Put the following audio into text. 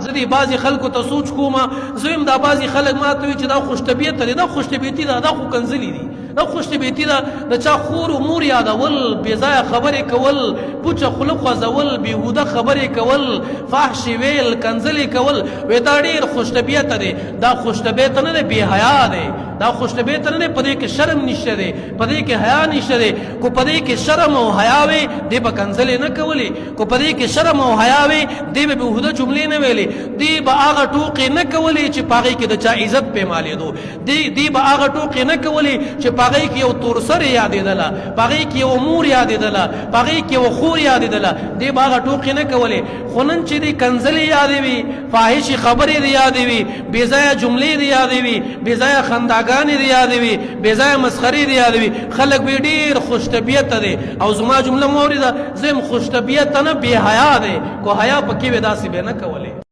دې بعضې خلکو ته سوچ کوم زه دا بعضې خلک ما ته وایي چې دا خوش طبیعته دی دا خوش طبیعتي ده دا خو کنځلي دي دا خوش طبیعتي ده د چا خور و مور یادول بېځایه خبرې کول پوچه خوله خوځول بېهوده خبرې کول فحش ویل کنځلې کول وایي دا ډېر خوش طبیعته دی دا خوش طبیعته نه دی بېحیا دی دا خوش طبیعته نه دی په دې کې شرم نشته دی په دې کې حیا نشته دی کو په دې کې شرم او حیا وي دی به کنځلې نه کولې کو په دې کې شرم او حیا وي دی به بېهوده جملې نه ویلې دی به هغه ټوکې نه کولې چې په هغې کې د چا عزت پیمالېدو دی به هغه ټوکې نه کولې چې په هغې کې یو تورسرې یادېدله په هغې کې یو مور یادېدله په هغې کې یو خور یادېدله دی به هغه ټوکې نه کولې خو نن چې دی کنځلې یادې وي فاحشې خبرې دې یادې وي بېځایه جملې دې یادې وي بېځایه خنداګانې دې یادې وي بېځایه مسخرې دې یادې وي خلک به ډېر خوش طبیعته دی او زما جمله مه اورېده زه یم خوش طبیعته نه بې حیا دی کو حیا پکې وې داسې به نه کولې